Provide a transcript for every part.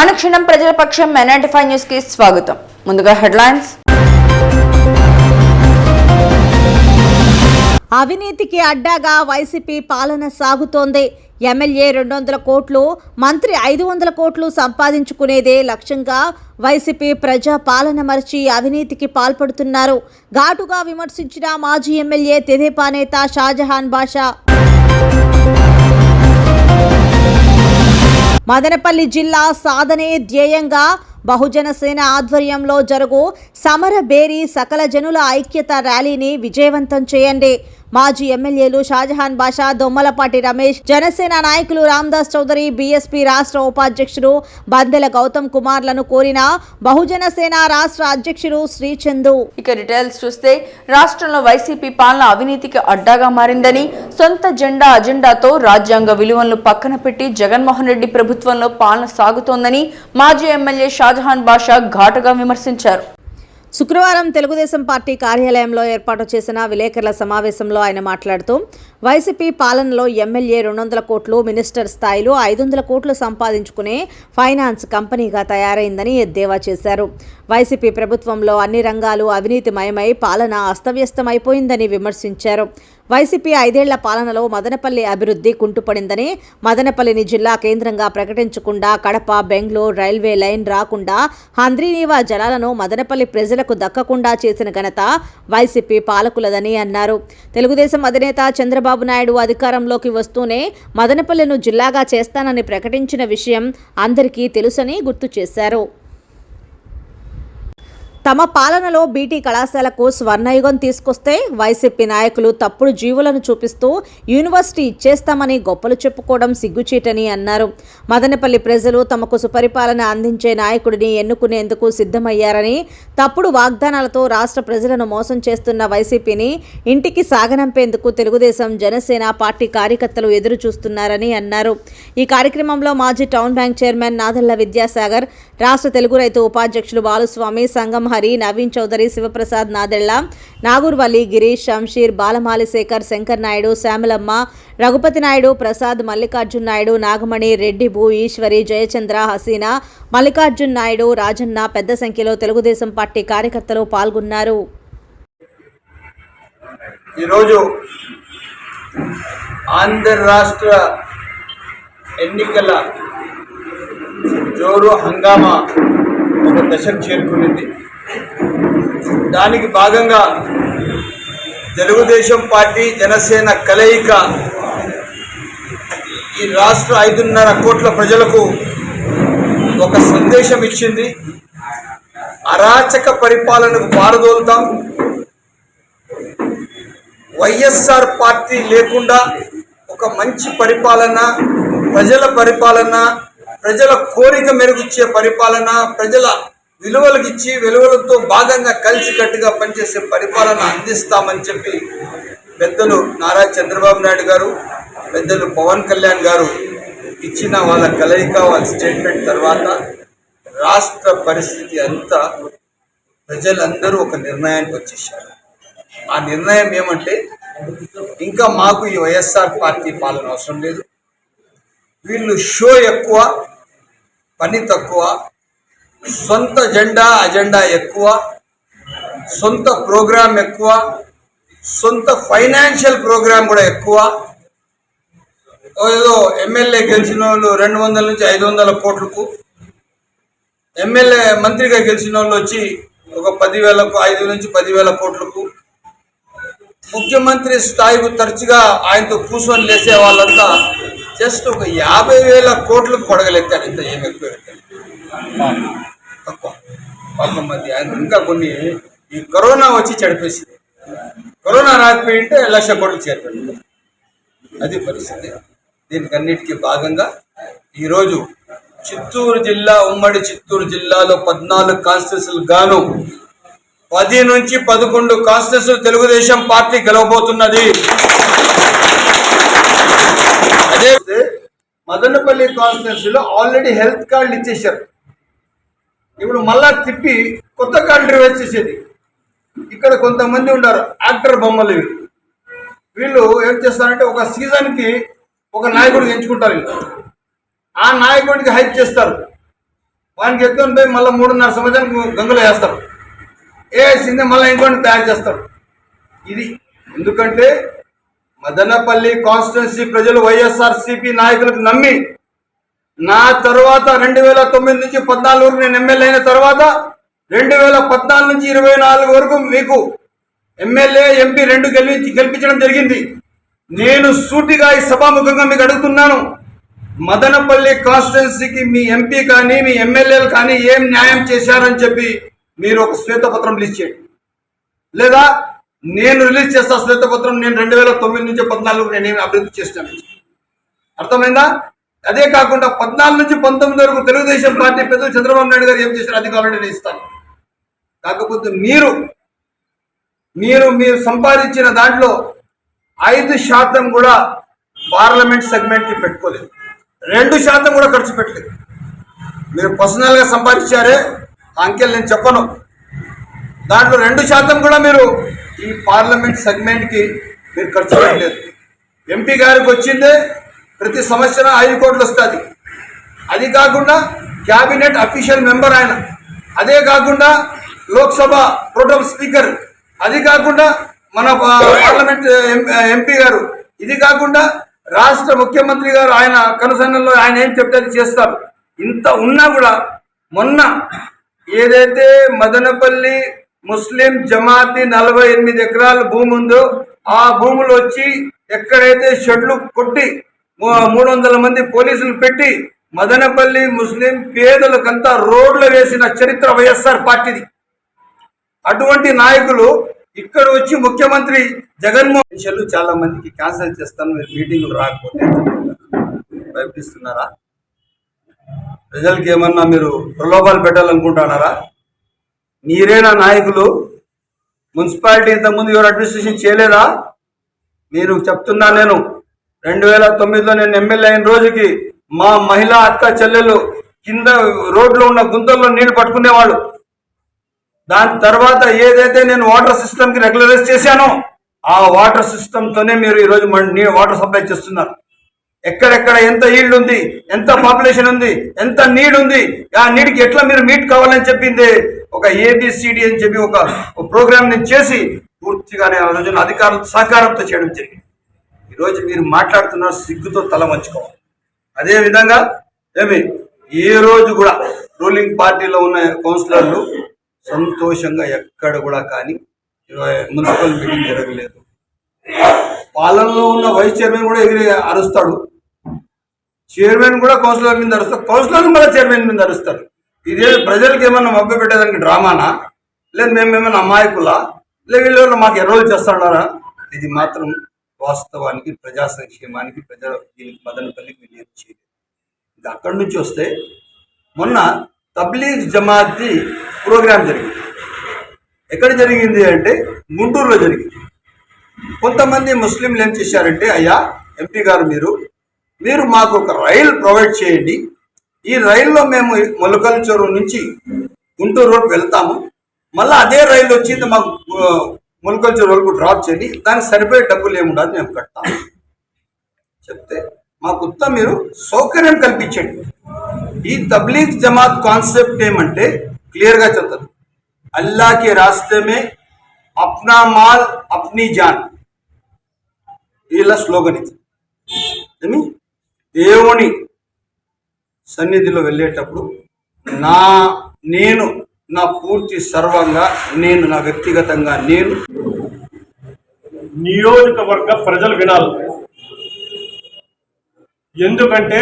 అనుక్షణం ప్రజల పక్షం M95 news కి స్వాగతం. ముందుగా హెడ్లైన్స్. అవినీతికి అడ్డాగా వైసీపీ పాలన సాగుతోంది. ఎమ్మెల్యే 200 కోట్లు, మంత్రి 500 కోట్లు సంపాదించుకునేదే లక్ష్యంగా వైసీపీ ప్రజా పాలన మరిచి అవినీతికి పాల్పడుతున్నారు. ఘాటుగా విమర్శించిన మాజీ ఎమ్మెల్యే తెదేపా నేత షాజహాన్ బాషా. మదనపల్లి జిల్లా సాధనే ధ్యేయంగా బహుజన సేన ఆధ్వర్యంలో జరుగు సమర బేరీ సకల జనుల ఐక్యత ర్యాలీని విజయవంతం చేయండి. మాజీ ఎమ్మెల్యేలు షాజహాన్ బాషా, దొమ్మలపాటి రమేష్, జనసేన నాయకులు రామదాస్ చౌదరి, బీఎస్పీ రాష్ట్ర ఉపాధ్యక్షుడు బందెల గౌతమ్ కుమార్లను కోరిన బహుజన సేన రాష్ట్ర అధ్యక్షుడు శ్రీచందు. ఇక డీటెయిల్స్ చూస్తే రాష్ట్రంలో వైసీపీ పాలన అవినీతికి అడ్డాగా మారిందని, సొంత అజెండాతో రాజ్యాంగ విలువలను పక్కన పెట్టి జగన్మోహన్ రెడ్డి ప్రభుత్వంలో పాలన సాగుతోందని మాజీ ఎమ్మెల్యే షాజహాన్ బాషా ఘాటుగా విమర్శించారు. శుక్రవారం తెలుగుదేశం పార్టీ కార్యాలయంలో ఏర్పాటు చేసిన విలేకరుల సమావేశంలో ఆయన మాట్లాడుతూ వైసీపీ పాలనలో ఎమ్మెల్యే 200 కోట్లు, మినిస్టర్ స్థాయిలో 500 కోట్లు సంపాదించుకునే ఫైనాన్స్ కంపెనీగా తయారైందని ఎద్దేవా చేశారు. వైసీపీ ప్రభుత్వంలో అన్ని రంగాలు అవినీతిమయమై పాలన అస్తవ్యస్తమైపోయిందని విమర్శించారు. వైసీపీ 5 ఏళ్ల పాలనలో మదనపల్లి అభివృద్ధి కుంటుపడిందని, మదనపల్లిని జిల్లా కేంద్రంగా ప్రకటించకుండా కడప, బెంగళూరు రైల్వే లైన్ రాకుండా, హంద్రీనీవా జలాలను మదనపల్లి ప్రజలకు దక్కకుండా చేసిన ఘనత వైసీపీ పాలకులదని అన్నారు. తెలుగుదేశం అధినేత చంద్రబాబు నాయుడు అధికారంలోకి వస్తూనే మదనపల్లిను జిల్లాగా చేస్తానని ప్రకటించిన విషయం అందరికీ తెలుసని గుర్తు చేశారు. తమ పాలనలో బీటీ కళాశాలకు స్వర్ణయుగం తీసుకొస్తే వైసీపీ నాయకులు తప్పుడు జీవులను చూపిస్తూ యూనివర్సిటీ ఇచ్చేస్తామని గొప్పలు చెప్పుకోవడం సిగ్గుచీటని అన్నారు. మదనపల్లి ప్రజలు తమకు సుపరిపాలన అందించే నాయకుడిని ఎన్నుకునేందుకు సిద్ధమయ్యారని, తప్పుడు వాగ్దానాలతో రాష్ట్ర ప్రజలను మోసం చేస్తున్న వైసీపీని ఇంటికి సాగనంపేందుకు తెలుగుదేశం, జనసేన పార్టీ కార్యకర్తలు ఎదురు చూస్తున్నారని అన్నారు. ఈ కార్యక్రమంలో మాజీ town bank chairman Nadella Vidyasagar, రాష్ట్ర తెలుగు రైతు ఉపాధ్యక్షులు బాలుస్వామి, సంగం హరి, నవీన్ చౌదరి, శివప్రసాద్, నాదెళ్ల, నాగూర్వల్లి, గిరీష్, శంషీర్, బాలమాలి శేఖర్, శంకర్ నాయుడు, శ్యామలమ్మ, రఘుపతి నాయుడు, ప్రసాద్, మల్లికార్జున్ నాయుడు, నాగమణి, రెడ్డి, భూ, ఈశ్వరి, జయచంద్ర, హసీనా, మల్లికార్జున్ నాయుడు, రాజన్న పెద్ద సంఖ్యలో తెలుగుదేశం పార్టీ కార్యకర్తలు పాల్గొన్నారు. ఈరోజు ఆంధ్ర రాష్ట్ర ఎన్నికల జోరు హంగామా ఒక దశకు చేరుకునింది. దానికి భాగంగా తెలుగుదేశం పార్టీ, జనసేన కలయిక ఈ రాష్ట్ర 5.5 కోట్ల ప్రజలకు ఒక సందేశం ఇచ్చింది. అరాచక పరిపాలనకు పారదోలుతాం, వైఎస్ఆర్ పార్టీ లేకుండా ఒక మంచి పరిపాలన, ప్రజల పరిపాలన, ప్రజల కోరిక మెరుగుచ్చే పరిపాలన, ప్రజల విలువలకు ఇచ్చి విలువలతో భాగంగా కలిసికట్టుగా పనిచేసే పరిపాలన అందిస్తామని చెప్పి పెద్దలు నారా చంద్రబాబు నాయుడు గారు, పెద్దలు పవన్ కళ్యాణ్ గారు ఇచ్చిన వాళ్ళ కలయిక, వాళ్ళ స్టేట్మెంట్ తర్వాత రాష్ట్ర పరిస్థితి అంతా ప్రజలందరూ ఒక నిర్ణయానికి వచ్చేసారు. ఆ నిర్ణయం ఏమంటే, ఇంకా మాకు ఈ వైఎస్ఆర్ పార్టీ పాలన అవసరం లేదు, వీళ్ళు షో ఎక్కువ, పని తక్కువ, సొంత అజెండా ఎక్కువ, సొంత ప్రోగ్రాం ఎక్కువ, సొంత ఫైనాన్షియల్ ప్రోగ్రాం కూడా ఎక్కువ. ఏదో ఎమ్మెల్యే గెలిచిన వాళ్ళు 200 నుంచి 500 కోట్లకు, ఎమ్మెల్యే మంత్రిగా గెలిచిన వాళ్ళు వచ్చి ఒక 10,000కు, 5 నుంచి 10,000 కోట్లకు, ముఖ్యమంత్రి స్థాయికి తరచుగా ఆయనతో కూర్చొని లేసే వాళ్ళంతా జస్ట్ ఒక 50,000 కోట్లకు పొడగలెత్తారు. ఇంత ఏమి ఎక్కువ తక్కువ కొంతమంది. ఆయన ఇంకా కొన్ని ఈ కరోనా వచ్చి చెడిపేసింది. కరోనా రాకపోయింటే 1,00,000 కోట్లు చేరుతుంది. అది పరిస్థితి. దీనికన్నిటికీ భాగంగా ఈరోజు చిత్తూరు జిల్లా, ఉమ్మడి చిత్తూరు జిల్లాలో 14 కాన్స్టిట్యూన్సీలు గాను 10 నుంచి 11 కాన్స్టిట్యూన్సీలు తెలుగుదేశం పార్టీ గెలవబోతున్నది. అదే మదనపల్లి కాన్స్టిట్యూన్సీలో ఆల్రెడీ హెల్త్ కార్డులు ఇచ్చేసారు. ఇప్పుడు మళ్ళా తిప్పి కొత్త కార్డు వేసేసేది. ఇక్కడ కొంతమంది ఉన్నారు యాక్టర్ బొమ్మలు, వీళ్ళు ఏం చేస్తారంటే ఒక సీజన్కి ఒక నాయకుడిని ఎంచుకుంటారు. ఆ నాయకుడికి హైప్ చేస్తారు. వానికి ఎత్తుకొని పోయి మళ్ళీ 3.5 సంవత్సరానికి గంగలో వేస్తారు. వేసిందే మళ్ళీ ఇంకోటి తయారు చేస్తారు. ఇది ఎందుకంటే మదనపల్లి కాన్స్టిట్యున్సీ ప్రజలు వైఎస్ఆర్సీపీ నాయకులకు నమ్మి నా తర్వాత 2009 నుంచి 14 వరకు నేను ఎమ్మెల్యే అయిన తర్వాత 2014 నుంచి 24 వరకు మీకు ఎమ్మెల్యే ఎంపీ 2 గెలిపించడం జరిగింది. నేను సూటిగా ఈ సభాముఖంగా మీకు అడుగుతున్నాను, మదనపల్లి కాన్స్టిట్యున్సీకి మీ ఎంపీ కానీ మీ ఎమ్మెల్యేలు కానీ ఏం న్యాయం చేశారని చెప్పి మీరు ఒక శ్వేతపత్రం రిలీజ్ చేయండి. లేదా నేను రిలీజ్ చేస్తా శ్వేతపత్రం, నేను 2009 నుంచి 14 నేనేమి అభివృద్ధి చేస్తాను. అర్థమైందా? అదే కాకుండా 14 నుంచి 19 వరకు తెలుగుదేశం పార్టీ పెద్దలు చంద్రబాబు నాయుడు గారు ఏం చేశారు అది కావాలంటే నేను ఇస్తాను. కాకపోతే మీరు సంపాదించిన దాంట్లో 5% కూడా పార్లమెంట్ సెగ్మెంట్కి పెట్టుకోలేదు, 2% కూడా ఖర్చు పెట్టలేదు. మీరు పర్సనల్గా సంపాదించారే అంకెలు నేను చెప్పను. దాంట్లో 2% కూడా మీరు ఈ పార్లమెంట్ సెగ్మెంట్కి మీరు ఖర్చు పెట్టలేదు. ఎంపీ గారికి వచ్చిందే ప్రతి సంవత్సరం 5 కోట్లు వస్తుంది. అది కాకుండా క్యాబినెట్ అఫీషియల్ మెంబర్ ఆయన, అదే కాకుండా లోక్సభ ప్రోటోకాల్ స్పీకర్, అది కాకుండా మన పార్లమెంట్ ఎంపీ గారు, ఇది కాకుండా రాష్ట్ర ముఖ్యమంత్రి గారు ఆయన కనుసన్నల్లో ఆయన ఏం చెప్తే అది చేస్తారు. ఇంత ఉన్నా కూడా మొన్న ఏదైతే మదనపల్లి ముస్లిం జమాతి 48 ఎకరాల భూమి ఉందో ఆ భూములు వచ్చి ఎక్కడైతే షెడ్లు కొట్టి 300 మంది పోలీసులు పెట్టి మదనపల్లి ముస్లిం పేదలకంతా రోడ్లు వేసిన చరిత్ర వైఎస్ఆర్ పార్టీది. అటువంటి నాయకులు ఇక్కడ వచ్చి ముఖ్యమంత్రి జగన్మోహన్ చాలా మందికి క్యాన్సిల్ చేస్తాను మీరు మీటింగులు రాకపోతే భయపిస్తున్నారా? ప్రజలకి ఏమన్నా మీరు ప్రలోభాలు పెట్టాలనుకుంటున్నారా? మీరేనా నాయకులు? మున్సిపాలిటీ ఇంతకుముందు ఎవరు అడ్మినిస్ట్రేషన్ చేయలేదా? మీరు చెప్తున్నా, నేను 2009లో నేను ఎమ్మెల్యే అయిన రోజుకి మా మహిళా అక్క చెల్లెలు కింద రోడ్లో ఉన్న గుంతల్లో నీళ్లు పట్టుకునేవాళ్ళు. దాని తర్వాత ఏదైతే నేను వాటర్ సిస్టమ్కి రెగ్యులరైజ్ చేశానో ఆ వాటర్ సిస్టమ్తోనే మీరు ఈరోజు వాటర్ సప్లై చేస్తున్నారు. ఎక్కడెక్కడ ఎంత ఈల్డ్ ఉంది, ఎంత పాపులేషన్ ఉంది, ఎంత నీడ్ ఉంది, ఆ నీడ్కి ఎట్లా మీరు మీట్ కావాలని చెప్పింది ఒక ABCD అని చెప్పి ఒక ప్రోగ్రామ్ నేను చేసి పూర్తిగానే ఆ రోజున అధికారుల సహకారంతో చేయడం జరిగింది. ఈరోజు మీరు మాట్లాడుతున్నారు, సిగ్గుతో తల వంచుకోవాలి. అదేవిధంగా ఏ రోజు కూడా రూలింగ్ పార్టీలో ఉన్న కౌన్సిలర్లు సంతోషంగా ఎక్కడ కూడా కానీ మున్సిపల్ మీటింగ్ జరగలేదు. పాలనలో ఉన్న వైస్ చైర్మన్ కూడా ఎగిరి అరుస్తాడు, చైర్మన్ కూడా కౌన్సిలర్ మీద అరుస్తాడు, కౌన్సిలర్ కూడా చైర్మన్ మీద అరుస్తాడు. ఇదే ప్రజలకు ఏమన్నా మభ్య పెట్టేదానికి డ్రామానా? లేదు మేమేమైనా అమాయకులా? లేదు వీళ్ళు మాకు ఎర్రోలు చేస్తాడారా? ఇది మాత్రం వాస్తవానికి ప్రజా సంక్షేమానికి దీనికి మదనపల్లికి వీళ్ళు చేయలేదు. ఇది అక్కడి నుంచి వస్తే మొన్న తబ్లీగ్ జమాత్ ప్రోగ్రాం జరిగింది. ఎక్కడ జరిగింది అంటే గుంటూరులో జరిగింది. కొంతమంది ముస్లింలు ఏం చేశారంటే, అయ్యా ఎంపీ గారు మీరు మాకు ఒక రైలు ప్రొవైడ్ చేయండి, ఈ రైల్లో మేము మొలకల చెరువు నుంచి గుంటూరు రోడ్ వెళ్తాము, మళ్ళీ అదే రైలు వచ్చింది మాకు మొలకల చెరువు వరకు డ్రాప్ చేయండి, దానికి సరిపోయే డబ్బులు ఏముండదు మేము కడతాము చెప్తే మాకు మీరు సౌకర్యం కల్పించండి. ఈ తబ్లీగ్ జమాత్ కాన్సెప్ట్ ఏమంటే క్లియర్గా చెప్తారు, అల్లాహ్ కే రాస్తే మే అప్నా మాల్ అప్నీ జాన్, వీళ్ళ స్లోగన్ ఇది. దేవుని సన్నిధిలో వెళ్ళేటప్పుడు నేను నా పూర్తి సర్వంగా నా వ్యక్తిగతంగా నియోజకవర్గ ప్రజలు వినాలి. ఎందుకంటే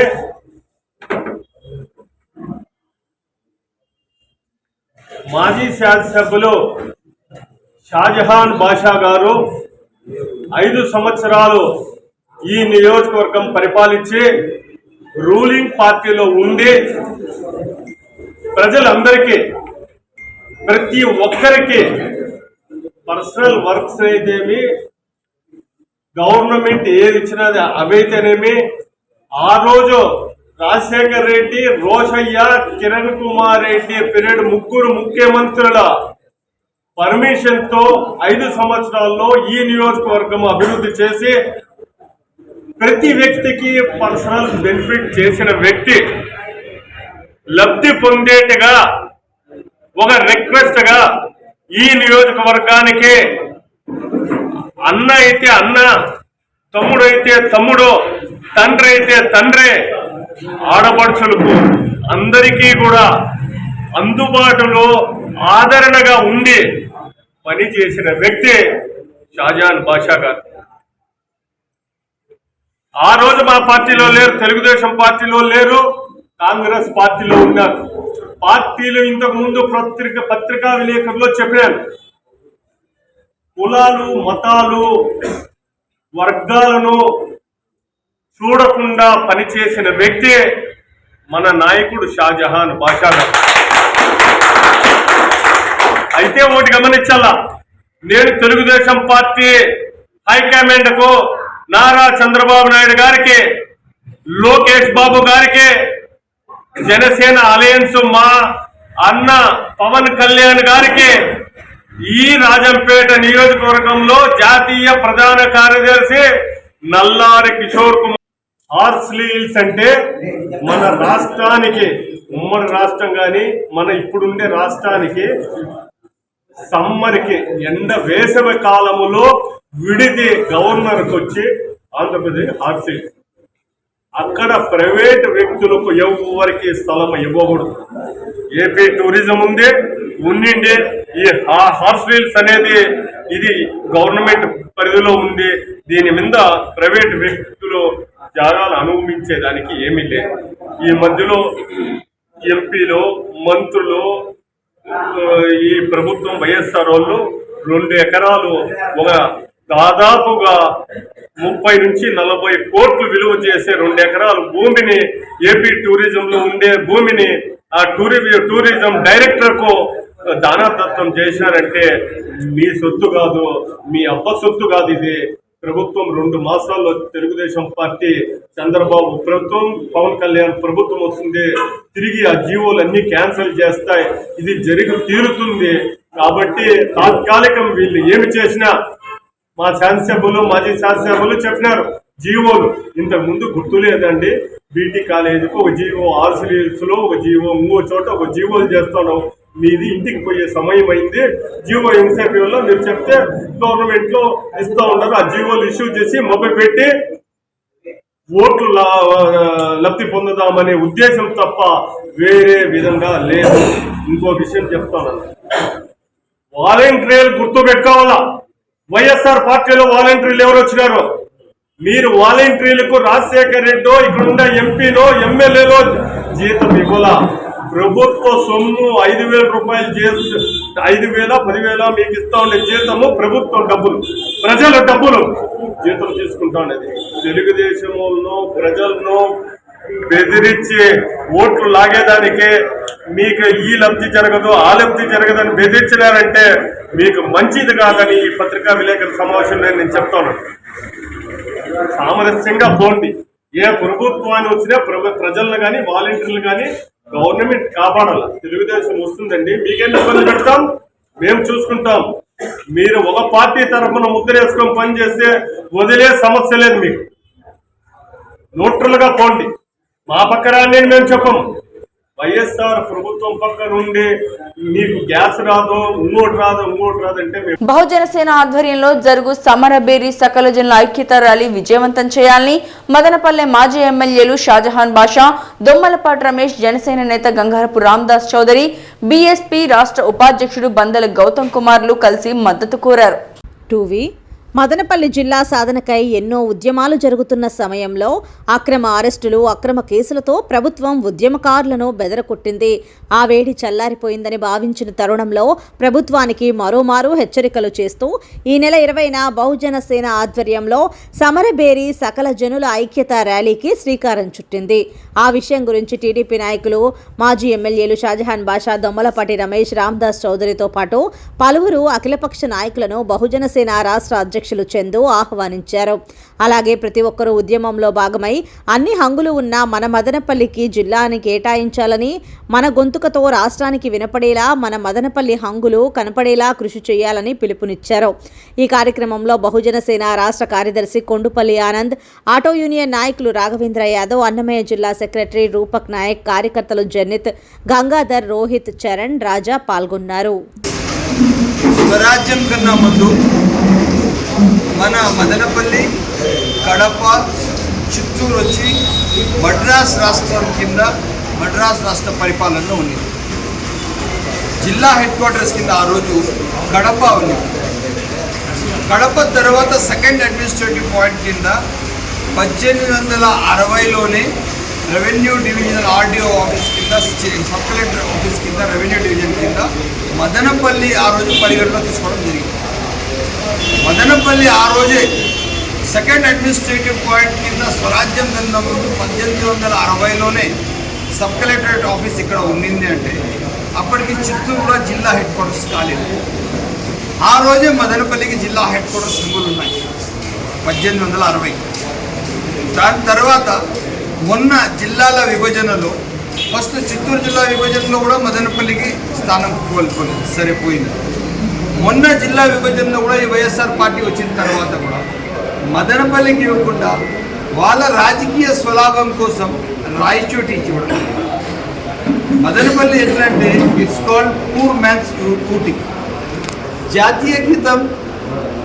మాజీ శాసనసభ్యులు షాజహాన్ బాషా గారు 5 సంవత్సరాలు ఈ నియోజకవర్గం పరిపాలించి రూలింగ్ పార్టీలో ఉండి ప్రజలందరికీ ప్రతి ఒక్కరికి పర్సనల్ వర్క్స్ అయితేమి గవర్నమెంట్ ఏది ఇచ్చినది అవైతేనేమి, ఆ రోజు రాజశేఖర్ రెడ్డి, రోషయ్య, కిరణ్ కుమార్ రెడ్డి పీరియడ్ 3 ముఖ్యమంత్రుల పర్మిషన్ తో 5 సంవత్సరాల్లో ఈ నియోజకవర్గం అభివృద్ధి చేసి ప్రతి వ్యక్తికి పర్సనల్ బెనిఫిట్ చేసిన వ్యక్తి. లబ్ధి పొందేట్టుగా ఒక రిక్వెస్ట్ గా ఈ నియోజకవర్గానికి అన్న అయితే అన్న, తమ్ముడు అయితే తమ్ముడు, తండ్రి అయితే తండ్రి, ఆడపడుచులకు అందరికీ కూడా అందుబాటులో ఆదరణగా ఉండి పనిచేసిన వ్యక్తి షాజహాన్ బాషా గారు. ఆ రోజు మా పార్టీలో లేరు, తెలుగుదేశం పార్టీలో లేరు, కాంగ్రెస్ పార్టీలో ఉన్నారు. పార్టీలు ఇంతకు ముందు పత్రికా విలేకరులో చెప్పాను, కులాలు మతాలు వర్గాలను చూడకుండా పనిచేసిన వ్యక్తి మన నాయకుడు షాజహాన్ బాషా గారు. అయితే ఒకటి గమనించాలా, నేను తెలుగుదేశం పార్టీ హైకమాండ్ కు నారా చంద్రబాబు నాయుడు గారికి, లోకేష్ బాబు గారికి, జనసేన అలయన్స్ మా అన్న పవన్ కళ్యాణ్ గారికి, ఈ రాజంపేట నియోజకవర్గంలో జాతీయ ప్రధాన కార్యదర్శి నల్లారి కిషోర్ కుమార్. హార్స్లీ హిల్స్ అంటే మన రాష్ట్రానికి, ఉమ్మడి రాష్ట్రం కానీ మన ఇప్పుడుండే రాష్ట్రానికి సమ్మర్కి వేసవి కాలములో విడిది గవర్నర్కి వచ్చి ఆంధ్రప్రదేశ్ హార్స్లీ హిల్స్. అక్కడ ప్రైవేట్ వ్యక్తులకు ఎవరికి స్థలం ఇవ్వకూడదు. ఏపీ టూరిజం ఉంది, ఉండిండే ఈ హార్స్లీ హిల్స్ అనేది ఇది గవర్నమెంట్ పరిధిలో ఉంది. దీని మీద ప్రైవేట్ వ్యక్తులు జాగాలు అనుభవించేదానికి ఏమీ లేదు. ఈ మధ్యలో ఎంపీలు, మంత్రులు, ఈ ప్రభుత్వం వైఎస్ఆర్ వాళ్ళు 2 ఎకరాలు ఒక దాదాపుగా 30 నుంచి 40 కోట్లు విలువ చేసే 2 ఎకరాలు భూమిని, ఏపీ టూరిజంలో ఉండే భూమిని ఆ టూరిజం డైరెక్టర్ కు దానదత్తం చేశారంటే మీ సొత్తు కాదు, మీ అబ్బ సొత్తు కాదు. ఇది ప్రభుత్వం 2 మాసాల్లో తెలుగుదేశం పార్టీ చంద్రబాబు ప్రభుత్వం, పవన్ కళ్యాణ్ ప్రభుత్వం వస్తుంది, తిరిగి ఆ జీవోలన్నీ క్యాన్సిల్ చేస్తాయి. ఇది జరిగి తీరుతుంది. కాబట్టి తాత్కాలికం వీళ్ళు ఏమి చేసినా, మా శాసనసభ్యులు, మాజీ శాసనసభ్యులు చెప్పినారు, జీవోలు ఇంతకు ముందు గుర్తు లేదండి. బీటీ కాలేజీకి ఒక జీవో, హార్స్లీ హిల్స్ లో ఒక జీవో, 3 చోట ఒక జీవోలు చేస్తున్నాం. మీది ఇంటికి పోయే సమయం అయింది. జీవో ఇన్సెంటివ్ లో మీరు చెప్తే గవర్నమెంట్ లో ఇస్తా ఉన్నారు. ఆ జీవోలు ఇష్యూ చేసి మొబైల్ పెట్టి ఓట్లు లబ్ధి పొందుదామనే ఉద్దేశం తప్ప వేరే విధంగా లేదు. ఇంకో విషయం చెప్తాను, వాలంటీర్లు గుర్తు పెట్టుకోవాలా. వైఎస్ఆర్ పార్టీలో వాలంటీర్లు ఎవరు వచ్చినారో, మీరు వాలంటీర్లకు రాజశేఖర్ రెడ్డో, ఇక్కడున్న ఎంపీనో, ఎమ్మెల్యేలో జీతం ఇవ్వాలా. ప్రభుత్వ సొమ్ము 5,000 రూపాయలు 5,000, 10,000 మీకు ఇస్తా ఉండే జీతము ప్రభుత్వం డబ్బులు, ప్రజల డబ్బులు జీతం తీసుకుంటా ఉండేది. తెలుగుదేశంలో ప్రజలను బెదిరించి ఓట్లు లాగేదానికే మీకు ఈ లబ్ధి జరగదు, ఆ లబ్ధి జరగదని బెదిరించినారంటే మీకు మంచిది కాదని ఈ పత్రికా విలేకరుల సమావేశంలో నేను చెప్తాను. సామరస్యంగా పోండి. ఏ ప్రభుత్వాన్ని వచ్చినా ప్రజలను కానీ వాలంటీర్లు కానీ గవర్నమెంట్ కాపాడాలి. తెలుగుదేశం వస్తుందండి, మీకేం ఇబ్బంది పెడతాం, మేము చూసుకుంటాం. మీరు ఒక పార్టీ తరఫున ముద్ర వేసుకొని పనిచేస్తే వదిలే సమస్య లేదు. మీకు న్యూట్రల్గా పోండి. మా పక్క రాని మేము చెప్పము. వైఎస్ఆర్ ప్రభుత్వం పక్క నుండి మీకు గ్యాస్ రాదు, ఇంకోటి రాదంటే బహుజన సేన ఆధ్వర్యంలో జరుగు సమరబేరి సకల జనుల ఐక్యత ర్యాలీ విజయవంతం చేయాలని మదనపల్లె మాజీ ఎమ్మెల్యేలు షాజహాన్ బాషా, దొమ్మలపాటి రమేష్, జనసేన నేత గంగారపు రామదాస్ చౌదరి, బీఎస్పీ రాష్ట్ర ఉపాధ్యక్షుడు బందల గౌతమ్ కుమార్లు కలిసి మద్దతు కోరారు. మదనపల్లి జిల్లా సాధనకై ఎన్నో ఉద్యమాలు జరుగుతున్న సమయంలో అక్రమ అరెస్టులు, అక్రమ కేసులతో ప్రభుత్వం ఉద్యమకారులను బెదరకొట్టింది. ఆ వేడి చల్లారిపోయిందని భావించిన తరుణంలో ప్రభుత్వానికి మరోమారు హెచ్చరికలు చేస్తూ ఈ నెల 20న బహుజన సేన ఆధ్వర్యంలో సమరబేరి సకల జనుల ఐక్యత ర్యాలీకి శ్రీకారం చుట్టింది. ఆ విషయం గురించి టీడీపీ నాయకులు, మాజీ ఎమ్మెల్యేలు షాజహాన్ బాషా, దొమ్మలపాటి రమేష్, రామదాస్ చౌదరితో పాటు పలువురు అఖిలపక్ష నాయకులను బహుజన సేన రాష్ట్ర అధ్యక్షులు చందు ఆహ్వానించారు. అలాగే ప్రతి ఒక్కరూ ఉద్యమంలో భాగమై అన్ని హంగులు ఉన్న మన మదనపల్లికి జిల్లాని కేటాయించాలని, మన గొంతుకతో రాష్ట్రానికి వినపడేలా మన మదనపల్లి హంగులు కనపడేలా కృషి చేయాలని పిలుపునిచ్చారు. ఈ కార్యక్రమంలో బహుజన సేన రాష్ట్ర కార్యదర్శి కొండుపల్లి ఆనంద్, ఆటో యూనియన్ నాయకులు రాఘవేంద్ర యాదవ్, అన్నమయ్య జిల్లా సెక్రటరీ రూపక్ నాయక్, కార్యకర్తలు జనిత్, గంగాధర్, రోహిత్, చరణ్, రాజా పాల్గొన్నారు. స్వరాజ్యం కన్నా ముందు మన మదనపల్లి, కడప, చిత్తూరు వచ్చి మద్రాస్ రాష్ట్రం కింద మద్రాస్ రాష్ట్ర పరిపాలనలో ఉంది. జిల్లా హెడ్ క్వార్టర్స్ కింద ఆ రోజు కడప ఉంది. కడప తర్వాత సెకండ్ అడ్మినిస్ట్రేటివ్ పాయింట్ కింద 1860లోనే రెవెన్యూ డివిజనల్ ఆర్డీఓ ఆఫీస్ కింద, సబ్ కలెక్టర్ ఆఫీస్ కింద, రెవెన్యూ డివిజన్ కింద మదనపల్లి ఆ రోజు పరిగణలో తీసుకోవడం జరిగింది. మదనపల్లి ఆ రోజే సెకండ్ అడ్మినిస్ట్రేటివ్ పాయింట్ కింద స్వరాజ్యం కన్నా ముందు 1860లోనే సబ్ కలెక్టరేట్ ఆఫీస్ ఇక్కడ ఉండింది. అంటే అప్పటికి చిత్తూరులో జిల్లా హెడ్ క్వార్టర్స్ కాలేదు. ఆ రోజే మదనపల్లికి జిల్లా హెడ్ క్వార్టర్స్ సింబుల్ ఉన్నాయి 1860. దాని తర్వాత మొన్న జిల్లాల విభజనలో ఫస్ట్ చిత్తూరు జిల్లా విభజనలో కూడా మదనపల్లికి స్థానం కోల్పోలేదు, సరిపోయింది. మొన్న జిల్లా విభజనలో కూడా ఈ వైఎస్ఆర్ పార్టీ వచ్చిన తర్వాత కూడా మదనపల్లికి ఇవ్వకుండా వాళ్ళ రాజకీయ స్వలాభం కోసం రాయచోటి ఇచ్చివ్వడం. మదనపల్లి ఎట్లంటే it's called poor man's Ooty. జాతీయ గీతం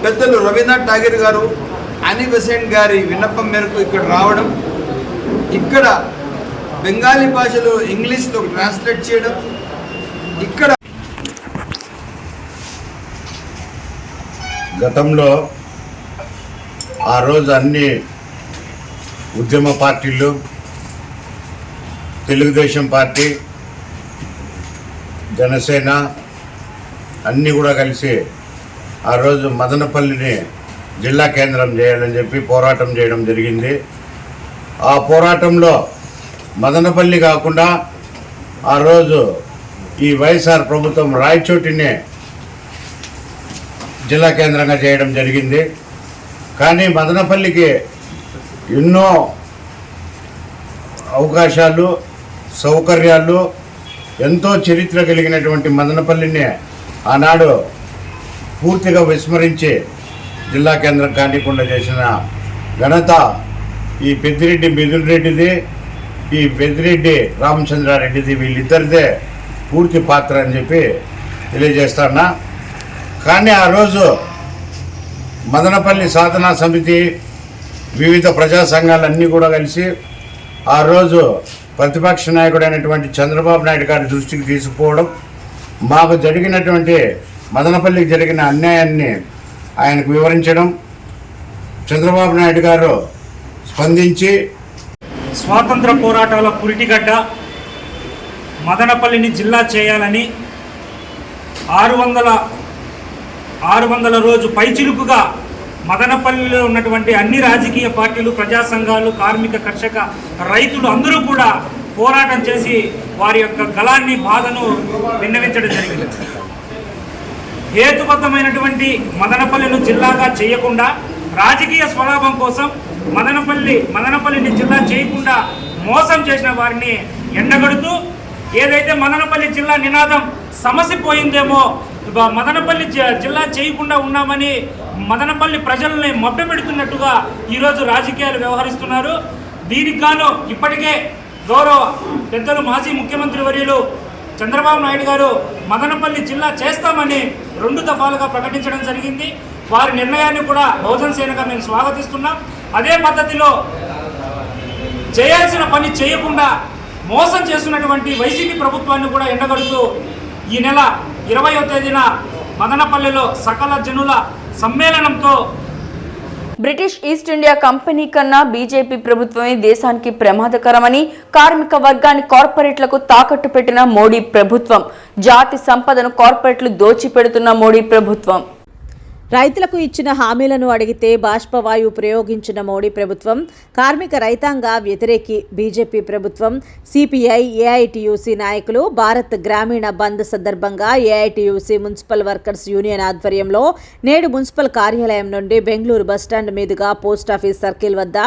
పెద్దలు రవీంద్రనాథ్ ఠాగూర్ గారు, యానీ బెసెంట్ గారి విన్నపం మేరకు ఇక్కడ రావడం, ఇక్కడ బెంగాలీ భాషలో ఇంగ్లీష్లో ట్రాన్స్లేట్ చేయడం, ఇక్కడ గతంలో ఆ రోజు అన్ని ఉద్యమ పార్టీలు, తెలుగుదేశం పార్టీ, జనసేన అన్నీ కూడా కలిసి ఆ రోజు మదనపల్లిని జిల్లా కేంద్రం చేయాలని చెప్పి పోరాటం చేయడం జరిగింది. ఆ పోరాటంలో మదనపల్లి కాకుండా ఆ రోజు ఈ వైఎస్ఆర్ ప్రభుత్వం రాయచోటిని జిల్లా కేంద్రంగా చేయడం జరిగింది. కానీ మదనపల్లికి ఎన్నో అవకాశాలు, సౌకర్యాలు, ఎంతో చరిత్ర కలిగినటువంటి మదనపల్లిని ఆనాడు పూర్తిగా విస్మరించి జిల్లా కేంద్రం కానికుండా చేసిన ఘనత ఈ పెద్దిరెడ్డి మిథున్ రెడ్డిది, ఈ పెద్దిరెడ్డి రామచంద్రారెడ్డిది, వీళ్ళిద్దరిదే పూర్తి పాత్ర అని చెప్పి తెలియజేస్తానా. కానీ ఆ రోజు మదనపల్లి సాధనా సమితి, వివిధ ప్రజా సంఘాలన్నీ కూడా కలిసి ఆ రోజు ప్రతిపక్ష నాయకుడైనటువంటి చంద్రబాబు నాయుడు గారి దృష్టికి తీసుకుపోవడం, మాకు జరిగినటువంటి మదనపల్లికి జరిగిన అన్యాయాన్ని ఆయనకు వివరించడం, చంద్రబాబు నాయుడు గారు స్పందించి స్వాతంత్ర పోరాటాల పురిటిగడ్డ మదనపల్లిని జిల్లా చేయాలని 600 రోజు పైచిలుకుగా మదనపల్లిలో ఉన్నటువంటి అన్ని రాజకీయ పార్టీలు, ప్రజా సంఘాలు, కార్మిక, కర్షక, రైతులు అందరూ కూడా పోరాటం చేసి వారి యొక్క గళాన్ని, బాధను విన్నవించడం జరిగింది. హేతుబద్ధమైనటువంటి మదనపల్లిని జిల్లాగా చేయకుండా రాజకీయ స్వలాభం కోసం మదనపల్లిని జిల్లా చేయకుండా మోసం చేసిన వారిని ఎండగడుతూ, ఏదైతే మదనపల్లి జిల్లా నినాదం సమసిపోయిందేమో, మదనపల్లి జిల్లా చేయకుండా ఉన్నామని మదనపల్లి ప్రజల్ని మభ్యపెడుతున్నట్టుగా ఈరోజు రాజకీయాలు వ్యవహరిస్తున్నారు. దీనికి గాను ఇప్పటికే గౌరవ పెద్దలు మాజీ ముఖ్యమంత్రి వర్యులు చంద్రబాబు నాయుడు గారు మదనపల్లి జిల్లా చేస్తామని 2 దఫాలుగా ప్రకటించడం జరిగింది. వారి నిర్ణయాన్ని కూడా బహుజన సేనగా మేము స్వాగతిస్తున్నాం. అదే పద్ధతిలో చేయాల్సిన పని చేయకుండా మోసం చేస్తున్నటువంటి వైసీపీ ప్రభుత్వాన్ని కూడా ఎండగడుతూ ఈ నెల 20వ తేదీన మదనపల్లిలో సకల జనుల సమ్మేళనంతో బ్రిటిష్ ఈస్ట్ ఇండియా కంపెనీ కన్నా బీజేపీ ప్రభుత్వమే దేశానికి ప్రమాదకరమని, కార్మిక వర్గాన్ని కార్పొరేట్లకు తాకట్టు పెట్టిన మోడీ ప్రభుత్వం, జాతి సంపదను కార్పొరేట్లు దోచిపెడుతున్న మోడీ ప్రభుత్వం. రైతులకు ఇచ్చిన హామీలను అడిగితే బాష్పవాయువు ప్రయోగించిన మోడీ ప్రభుత్వం, కార్మిక రైతాంగ వ్యతిరేకి బీజేపీ ప్రభుత్వం, సిపిఐ ఏఐటియుసి నాయకులు భారత్ గ్రామీణ బంద్ సందర్భంగా ఏఐటియుసి మున్సిపల్ వర్కర్స్ యూనియన్ ఆధ్వర్యంలో నేడు మున్సిపల్ కార్యాలయం నుండి బెంగళూరు బస్టాండ్ మీదుగా పోస్టాఫీస్ సర్కిల్ వద్ద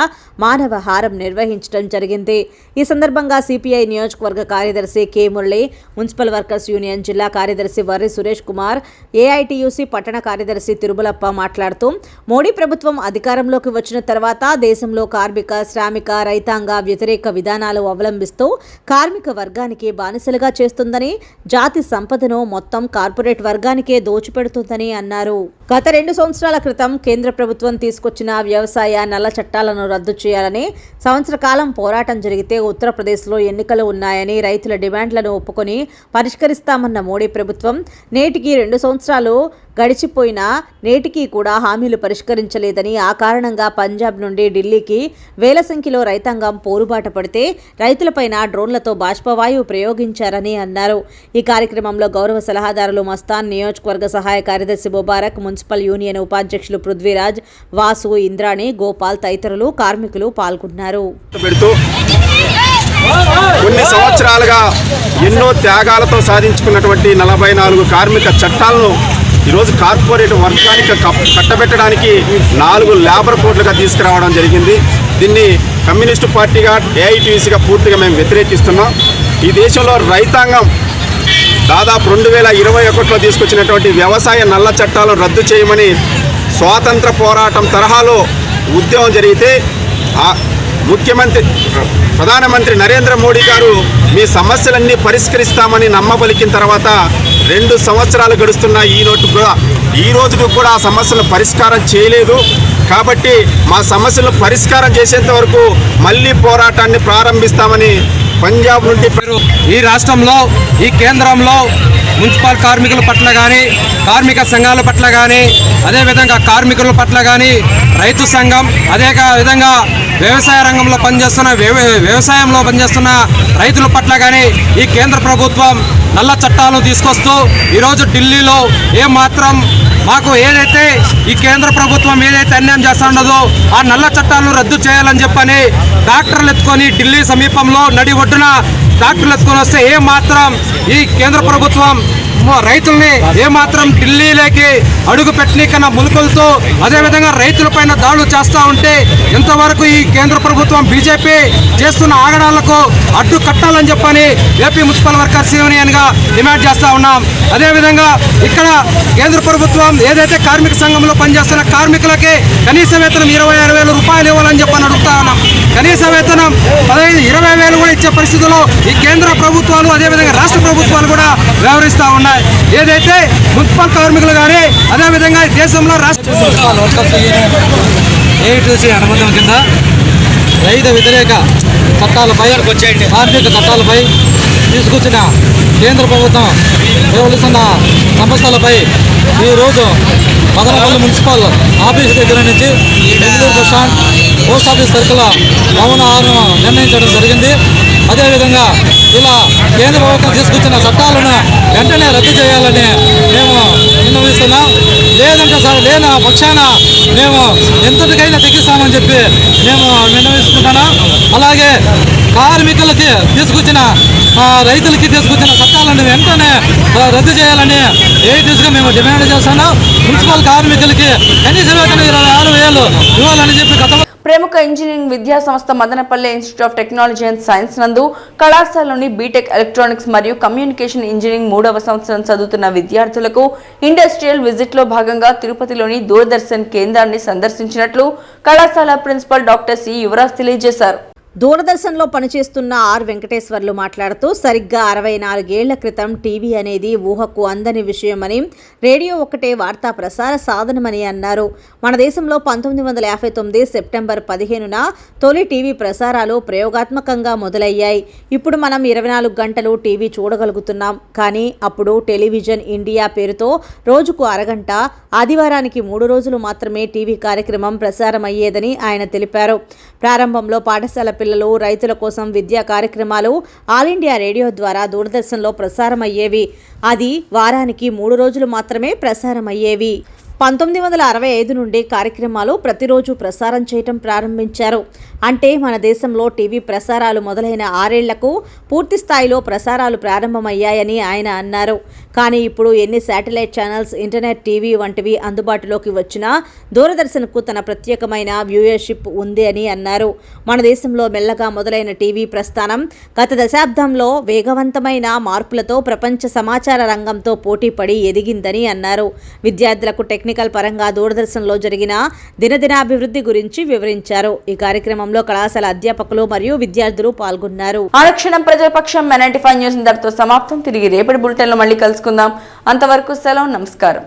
మానవ హారం నిర్వహించడం జరిగింది. ఈ సందర్భంగా సిపిఐ నియోజకవర్గ కార్యదర్శి K Murali, municipal workers union జిల్లా కార్యదర్శి వర్రి సురేష్ కుమార్, ఏఐటియుసి పట్టణ కార్యదర్శి తిరుమలప్ప మాట్లాడుతూ మోడీ ప్రభుత్వం అధికారంలోకి వచ్చిన తర్వాత దేశంలో కార్మిక, శ్రామిక, రైతాంగ వ్యతిరేక విధానాలు అవలంబిస్తూ కార్మిక వర్గానికి బానిసలుగా చేస్తుందని, జాతి సంపదను మొత్తం కార్పొరేట్ వర్గానికే దోచిపెడుతుందని అన్నారు. గత 2 సంవత్సరాల క్రితం కేంద్ర ప్రభుత్వం తీసుకొచ్చిన వ్యవసాయ నల్ల చట్టాలను రద్దు చేయాలని సంవత్సర కాలం పోరాటం జరిగితే ఉత్తరప్రదేశ్లో ఎన్నికలు ఉన్నాయని రైతుల డిమాండ్లను ఒప్పుకొని పరిష్కరిస్తామన్న మోడీ ప్రభుత్వం నేటికి 2 సంవత్సరాలు గడిచిపోయినా నేటికి కూడా హామీలు పరిష్కరించలేదని, ఆ కారణంగా పంజాబ్ నుండి ఢిల్లీకి వేల సంఖ్యలో రైతాంగం పోరుబాట పడితే రైతులపైన డ్రోన్లతో బాష్పవాయువు ప్రయోగించారని అన్నారు. ఈ కార్యక్రమంలో గౌరవ సలహాదారులు మస్తాన్, నియోజకవర్గ సహాయ కార్యదర్శి ముబారక్, మున్సిపల్ యూనియన్ ఉపాధ్యక్షులు పృథ్వీరాజ్, వాసు, ఇంద్రాణి, గోపాల్ తదితరులు కార్మికులు పాల్గొన్నారు. కొన్ని సంవత్సరాలుగా ఎన్నో త్యాగాలతో సాధించుకున్నటువంటి 44 కార్మిక చట్టాలను ఈరోజు కార్పొరేట్ వర్గానికి కట్టబెట్టడానికి 4 లేబర్ కోడ్లుగా తీసుకురావడం జరిగింది. దీన్ని కమ్యూనిస్టు పార్టీగా, ఏఐటీసీగా పూర్తిగా మేము వ్యతిరేకిస్తున్నాం. ఈ దేశంలో రైతాంగం దాదాపు 2021లో తీసుకొచ్చినటువంటి వ్యవసాయ నల్ల చట్టాలను రద్దు చేయమని స్వాతంత్ర పోరాటం తరహాలో ఉద్యమం జరిగితే ప్రధానమంత్రి నరేంద్ర మోడీ గారు మీ సమస్యలన్నీ పరిష్కరిస్తామని నమ్మబలికిన తర్వాత 2 సంవత్సరాలు గడుస్తున్న ఈ రోజుకు కూడా ఆ సమస్యలను పరిష్కారం చేయలేదు. కాబట్టి మా సమస్యలను పరిష్కారం చేసేంత వరకు మళ్ళీ పోరాటాన్ని ప్రారంభిస్తామని పంజాబ్ నుండి ఈ రాష్ట్రంలో, ఈ కేంద్రంలో మున్సిపల్ కార్మికుల పట్ల కానీ, కార్మిక సంఘాల పట్ల కానీ, అదేవిధంగా కార్మికుల పట్ల కానీ, రైతు సంఘం, అదే విధంగా వ్యవసాయ రంగంలో వ్యవసాయంలో పనిచేస్తున్న రైతుల పట్ల కానీ ఈ కేంద్ర ప్రభుత్వం నల్ల చట్టాలను తీసుకొస్తూ ఈరోజు ఢిల్లీలో ఏమాత్రం మాకు ఏదైతే ఈ కేంద్ర ప్రభుత్వం ఏదైతే అన్యాయం చేస్తుండదో ఆ నల్ల చట్టాలను రద్దు చేయాలని చెప్పని ట్రాక్టర్లు ఎత్తుకొని ఢిల్లీ సమీపంలో నడి ఒడ్డున ట్రాక్టర్లు ఎత్తుకొని వస్తే ఏమాత్రం ఈ కేంద్ర ప్రభుత్వం రైతుల్ని ఏమాత్రం ఢిల్లీలోకి అడుగు పెట్టనీకన్నా ములుకలతో అదేవిధంగా రైతులపైన దాడులు చేస్తూ ఉంటే ఎంతవరకు ఈ కేంద్ర ప్రభుత్వం బీజేపీ చేస్తున్న ఆగడాలకు అడ్డు కట్టాలని చెప్పని ఏపీ మున్సిపల్ వర్కర్స్ యూనియన్గా డిమాండ్ చేస్తూ ఉన్నాం. అదేవిధంగా ఇక్కడ కేంద్ర ప్రభుత్వం ఏదైతే కార్మిక సంఘంలో పనిచేస్తున్న కార్మికులకి కనీస వేతనం 26,000 రూపాయలు ఇవ్వాలని చెప్పని అడుగుతా ఉన్నాం. కనీస వేతనం 15-20,000 కూడా ఇచ్చే పరిస్థితుల్లో ఈ కేంద్ర ప్రభుత్వాలు అదేవిధంగా రాష్ట్ర ప్రభుత్వాలు కూడా వ్యవహరిస్తూ ఉన్నాయి. ఏదైతే మున్సిపల్ కార్మికులు కానీ అదేవిధంగా దేశంలో రాష్ట్ర ఏఐటీసీ అనుబంధం కింద రైతు వ్యతిరేక చట్టాలపై, కార్మిక చట్టాలపై తీసుకొచ్చిన కేంద్ర ప్రభుత్వం వ్యవహరిస్తున్న సమస్యలపై ఈరోజు మదనపల్లి మున్సిపల్ ఆఫీస్ దగ్గర నుంచి Bengaluru bus stand post office circle మౌన ఆహారం నిర్ణయించడం జరిగింది. అదేవిధంగా ఇలా కేంద్ర ప్రభుత్వం తీసుకొచ్చిన చట్టాలను వెంటనే రద్దు చేయాలని మేము విన్నవిస్తున్నాం. లేదంటే లేని పక్షాన మేము ఎంతటికైనా తెగిస్తామని చెప్పి మేము విన్నవిస్తున్నాం. అలాగే కార్మికులకి తీసుకొచ్చిన రైతులకి తీసుకొచ్చిన చట్టాలను వెంటనే రద్దు చేయాలని ఏఐటీసీగా మేము డిమాండ్ చేస్తున్నాం. మున్సిపల్ కార్మికులకి కనీస వేతనం 26,000 ఇవ్వాలని చెప్పి ప్రముఖ ఇంజనీరింగ్ విద్యా సంస్థ Madanapalle institute of technology and science నందు కళాశాలలోని బీటెక్ ఎలక్ట్రానిక్స్ మరియు కమ్యూనికేషన్ ఇంజనీరింగ్ 3వ సంవత్సరం చదువుతున్న విద్యార్థులకు ఇండస్ట్రియల్ విజిట్లో భాగంగా తిరుపతిలోని దూరదర్శన్ కేంద్రాన్ని సందర్శించినట్లు కళాశాల ప్రిన్సిపల్ డాక్టర్ సి యువరాజ్ తెలియజేశారు. దూరదర్శన్లో పనిచేస్తున్న ఆర్ వెంకటేశ్వర్లు మాట్లాడుతూ సరిగ్గా 64 ఏళ్ల క్రితం టీవీ అనేది ఊహకు అందని విషయమని, రేడియో ఒక్కటే వార్తా ప్రసార సాధనమని అన్నారు. మన దేశంలో 1959 సెప్టెంబర్ 15న తొలి టీవీ ప్రసారాలు ప్రయోగాత్మకంగా మొదలయ్యాయి. ఇప్పుడు మనం 24 గంటలు టీవీ చూడగలుగుతున్నాం. కానీ అప్పుడు టెలివిజన్ ఇండియా పేరుతో రోజుకు అరగంట, ఆదివారానికి 3 రోజులు మాత్రమే టీవీ కార్యక్రమం ప్రసారమయ్యేదని ఆయన తెలిపారు. ప్రారంభంలో పాఠశాల పిల్లలు, రైతుల కోసం విద్యా కార్యక్రమాలు ఆల్ ఇండియా రేడియో ద్వారా దూరదర్శన్లో ప్రసారమయ్యేవి. అది వారానికి 3 రోజులు మాత్రమే ప్రసారమయ్యేవి. 1965 నుండి కార్యక్రమాలు ప్రతిరోజు ప్రసారం చేయటం ప్రారంభించారు. అంటే మన దేశంలో టీవీ ప్రసారాలు మొదలైన 6 ఏళ్లకు పూర్తి స్థాయిలో ప్రసారాలు ప్రారంభమయ్యాయని ఆయన అన్నారు. కానీ ఇప్పుడు ఎన్ని శాటిలైట్ ఛానల్స్, ఇంటర్నెట్ టీవీ వంటివి అందుబాటులోకి వచ్చినా దూరదర్శన్కు తన ప్రత్యేకమైన వ్యూయర్షిప్ ఉంది అని అన్నారు. మన దేశంలో మెల్లగా మొదలైన టీవీ ప్రస్థానం గత దశాబ్దంలో వేగవంతమైన మార్పులతో ప్రపంచ సమాచార రంగంతో పోటీపడి ఎదిగిందని అన్నారు. విద్యార్థులకు టెక్నికల్ పరంగా దూరదర్శన్లో జరిగిన దినదినాభివృద్ధి గురించి వివరించారు. ఈ కార్యక్రమంలో కళాశాల అధ్యాపకులు మరియు విద్యార్థులు పాల్గొన్నారు. అనుక్షణం ప్రజాపక్షం 95 న్యూస్ ఇంతటితో సమాప్తం. తిరిగి రేపటి బులెటిన్లో మళ్ళీ కలుసుకుందాం. అంతవరకు సెలవు, నమస్కారం.